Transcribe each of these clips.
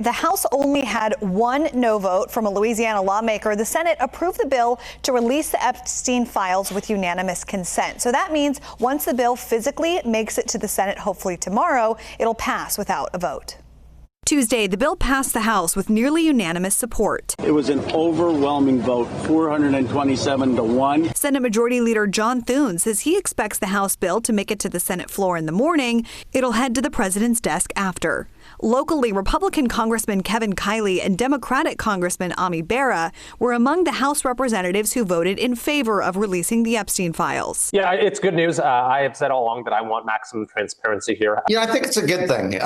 The House only had one no vote from a Louisiana lawmaker. The Senate approved the bill to release the Epstein files with unanimous consent. So that means once the bill physically makes it to the Senate, hopefully tomorrow, it'll pass without a vote. Tuesday, the bill passed the House with nearly unanimous support. It was an overwhelming vote, 427 to 1. Senate Majority Leader John Thune says he expects the House bill to make it to the Senate floor in the morning. It'll head to the president's desk after. Locally, Republican Congressman Kevin Kiley and Democratic Congressman Ami Bera were among the House representatives who voted in favor of releasing the Epstein files. Yeah, it's good news. I have said all along that I want maximum transparency here. Yeah, I think it's a good thing.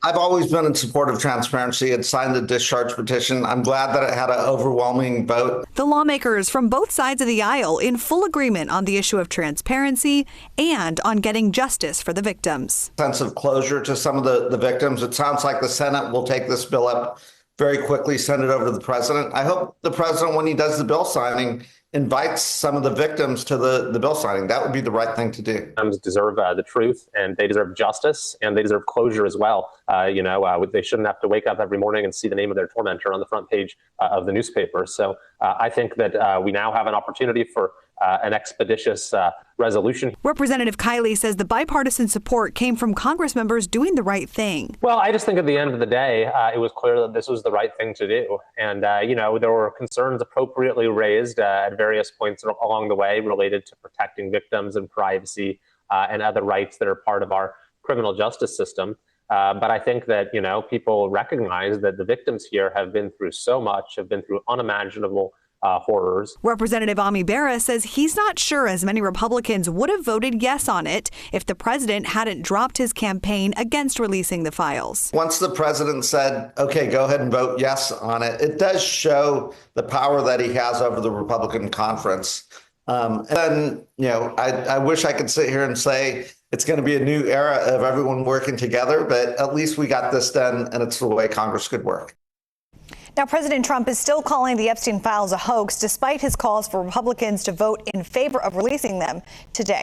I've always been in support of transparency and signed the discharge petition. I'm glad that it had an overwhelming vote. The lawmakers from both sides of the aisle in full agreement on the issue of transparency and on getting justice for the victims. Sense of closure to some of the victims. It sounds like the Senate will take this bill up very quickly, send it over to the president. I hope the president, when he does the bill signing, invites some of the victims to the bill signing. That would be the right thing to do. Victims deserve the truth, and they deserve justice, and they deserve closure as well. They shouldn't have to wake up every morning and see the name of their tormentor on the front page of the newspaper. So I think that we now have an opportunity for an expeditious resolution. Representative Kiley says the bipartisan support came from Congress members doing the right thing. Well, I just think at the end of the day, it was clear that this was the right thing to do. And, there were concerns appropriately raised at various points along the way related to protecting victims and privacy and other rights that are part of our criminal justice system. But I think that, people recognize that the victims here have been through so much, have been through unimaginable horrors. Representative Ami Bera says he's not sure as many Republicans would have voted yes on it if the president hadn't dropped his campaign against releasing the files. Once the president said, OK, go ahead and vote yes on it, it does show the power that he has over the Republican conference. And then, I wish I could sit here and say it's going to be a new era of everyone working together, but at least we got this done, and it's the way Congress could work. Now, President Trump is still calling the Epstein files a hoax, despite his calls for Republicans to vote in favor of releasing them today.